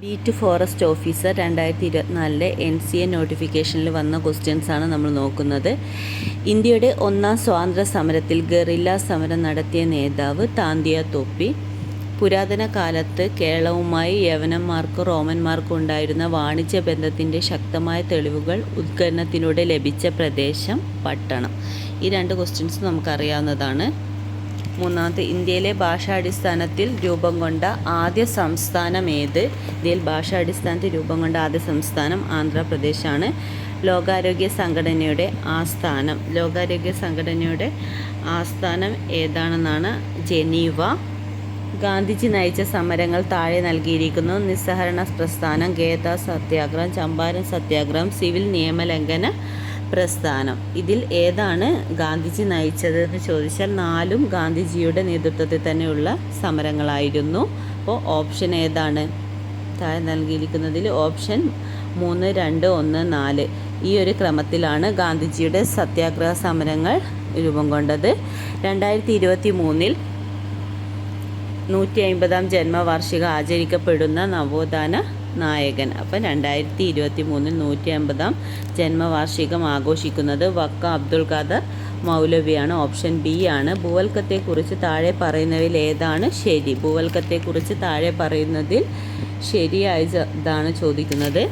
Beat forest officer 2024 NCA നോട്ടിഫിക്കേഷനിൽ വന്ന ക്വസ്റ്റ്യൻസാണ് നമ്മൾ നോക്കുന്നത്. ഇന്ത്യയുടെ ഒന്നാം സ്വാതന്ത്ര്യ സമരത്തിൽ ഗറില്ല സമരം നടത്തിയ നേതാവ് താന്തിയ തോപ്പി. പുരാതന കാലത്ത് കേരളവുമായി യവനന്മാർക്കും റോമന്മാർക്കും ഉണ്ടായിരുന്ന വാണിജ്യ ബന്ധത്തിൻ്റെ ശക്തമായ തെളിവുകൾ ഉത്ഖനനത്തിലൂടെ ലഭിച്ച പ്രദേശം പട്ടണം. ഈ രണ്ട് ക്വസ്റ്റ്യൻസ് നമുക്കറിയാവുന്നതാണ്. മൂന്നാമത്തെ, ഇന്ത്യയിലെ ഭാഷാടിസ്ഥാനത്തിൽ രൂപം കൊണ്ട ആദ്യ സംസ്ഥാനം ഏത്? ഇന്ത്യയിൽ ഭാഷാടിസ്ഥാനത്തിൽ രൂപം കൊണ്ട ആദ്യ സംസ്ഥാനം ആന്ധ്രാപ്രദേശാണ്. ലോകാരോഗ്യ സംഘടനയുടെ ആസ്ഥാനം ഏതാണെന്നാണ് ജനീവ. ഗാന്ധിജി നയിച്ച സമരങ്ങൾ താഴെ നൽകിയിരിക്കുന്നു. നിസ്സഹകരണ പ്രസ്ഥാനം, ഖേദ സത്യാഗ്രഹം, ചമ്പാരൻ സത്യാഗ്രഹം, സിവിൽ നിയമലംഘന പ്രസ്ഥാനം. ഇതിൽ ഏതാണ് ഗാന്ധിജി നയിച്ചത് എന്ന് ചോദിച്ചാൽ 4 ഗാന്ധിജിയുടെ നേതൃത്വത്തിൽ തന്നെയുള്ള സമരങ്ങളായിരുന്നു. അപ്പോൾ ഓപ്ഷൻ ഏതാണ്? താഴെ നൽകിയിരിക്കുന്നതിൽ ഓപ്ഷൻ 3, 2, 1, 4 ഈ ഒരു ക്രമത്തിലാണ് ഗാന്ധിജിയുടെ സത്യാഗ്രഹ സമരങ്ങൾ രൂപം കൊണ്ടത്. 2023 150-ാം ജന്മവാർഷികം ആചരിക്കപ്പെടുന്ന നവോത്ഥാന നായകൻ. അപ്പം 2023 150-ാം ജന്മവാർഷികം ആഘോഷിക്കുന്നത് വക്ക അബ്ദുൽ ഖാദർ മൗലവിയാണ്. ഓപ്ഷൻ ബി ആണ്. ഭൂവൽക്കത്തെക്കുറിച്ച് താഴെ പറയുന്നതിൽ ഏതാണ് ശരി? ഭൂവൽക്കത്തെക്കുറിച്ച് താഴെ പറയുന്നതിൽ ശരിയായതാണ് ചോദിക്കുന്നത്.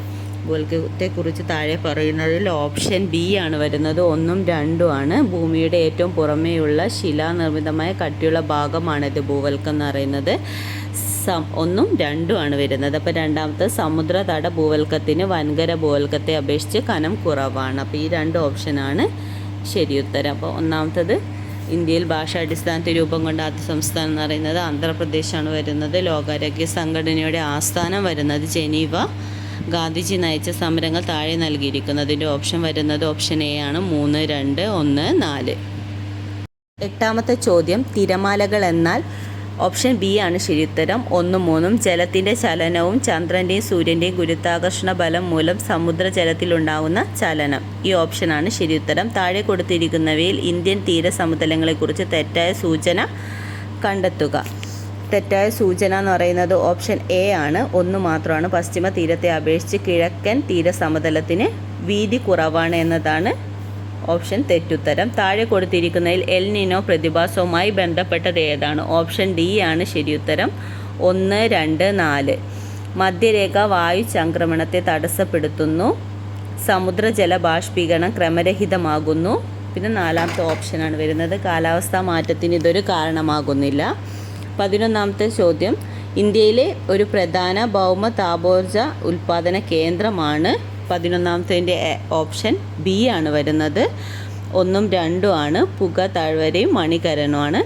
ഭൂവൽക്കത്തെക്കുറിച്ച് താഴെ പറയുന്നതിൽ ഓപ്ഷൻ ബി ആണ് വരുന്നത്. 1ഉം 2ഉം ആണ്. ഭൂമിയുടെ ഏറ്റവും പുറമേയുള്ള ശിലാനിർമ്മിതമായ കട്ടിയുള്ള ഭാഗമാണിത് ഭൂവൽക്കം എന്ന് പറയുന്നത്. 1ഉം 2ഉം ആണ് വരുന്നത്. അപ്പോൾ രണ്ടാമത്തെ, സമുദ്രതട ഭൂവൽക്കത്തിന് വൻകര ഭൂവൽക്കത്തെ അപേക്ഷിച്ച് കനം കുറവാണ്. അപ്പോൾ ഈ 2 ഓപ്ഷനാണ് ശരിയുത്തരം. അപ്പോൾ ഒന്നാമത്തത്, ഇന്ത്യയിൽ ഭാഷാടിസ്ഥാനത്തിൽ രൂപം കൊണ്ട ആദ്യ സംസ്ഥാനം എന്ന് പറയുന്നത് ആന്ധ്രാപ്രദേശാണ് വരുന്നത്. ലോകാരോഗ്യ സംഘടനയുടെ ആസ്ഥാനം വരുന്നത് ജനീവ. ഗാന്ധിജി നയിച്ച സമരങ്ങൾ താഴെ നൽകിയിരിക്കുന്നതിൻ്റെ ഓപ്ഷൻ വരുന്നത് ഓപ്ഷൻ എ ആണ്. 3, 2, 1, 4. 8ാമത്തെ ചോദ്യം, തിരമാലകൾ എന്നാൽ? ഓപ്ഷൻ ബി ആണ് ശരിയുത്തരം. 1, 3. ജലത്തിൻ്റെ ചലനവും ചന്ദ്രൻ്റെയും സൂര്യൻ്റെയും ഗുരുത്വാകർഷണ ബലം മൂലം സമുദ്രജലത്തിലുണ്ടാകുന്ന ചലനം. ഈ ഓപ്ഷനാണ് ശരിയുത്തരം. താഴെ കൊടുത്തിരിക്കുന്നവയിൽ ഇന്ത്യൻ തീരസമതലങ്ങളെക്കുറിച്ച് തെറ്റായ സൂചന കണ്ടെത്തുക. തെറ്റായ സൂചന എന്ന് പറയുന്നത് ഓപ്ഷൻ എ ആണ്. 1 മാത്രമാണ്. പശ്ചിമ തീരത്തെ അപേക്ഷിച്ച് കിഴക്കൻ തീരസമതലത്തിന് വീതി കുറവാണ് എന്നതാണ് ഓപ്ഷൻ തെറ്റുത്തരം. താഴെ കൊടുത്തിരിക്കുന്നതിൽ എൽ നിനോ പ്രതിഭാസവുമായി ബന്ധപ്പെട്ടത് ഏതാണ്? ഓപ്ഷൻ ഡി ആണ് ശരിയുത്തരം. 1, 2, 4. മധ്യരേഖ വായു ചംക്രമണത്തെ തടസ്സപ്പെടുത്തുന്നു. സമുദ്രജല ബാഷ്പീകരണം ക്രമരഹിതമാകുന്നു. പിന്നെ 4ാമത്തെ ഓപ്ഷനാണ് വരുന്നത്. കാലാവസ്ഥാ മാറ്റത്തിന് ഇതൊരു കാരണമാകുന്നില്ല. 11ാമത്തെ ചോദ്യം, ഇന്ത്യയിലെ ഒരു പ്രധാന ഭൗമ താപോർജ ഉൽപ്പാദന കേന്ദ്രമാണ്? 11ാമത്തെ ഓപ്ഷൻ ബി ആണ് വരുന്നത്. 1ഉം 2ഉം ആണ്. പുക താഴ്വരയും മണികരനുമാണ്.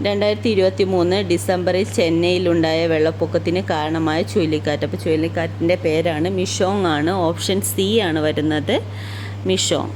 2023 ഡിസംബറിൽ ചെന്നൈയിലുണ്ടായ വെള്ളപ്പൊക്കത്തിന് കാരണമായ ചുഴലിക്കാറ്റ്. അപ്പോൾ ചുഴലിക്കാറ്റിൻ്റെ പേരാണ് മിഷോങ് ആണ്. ഓപ്ഷൻ സി ആണ് വരുന്നത്, മിഷോങ്.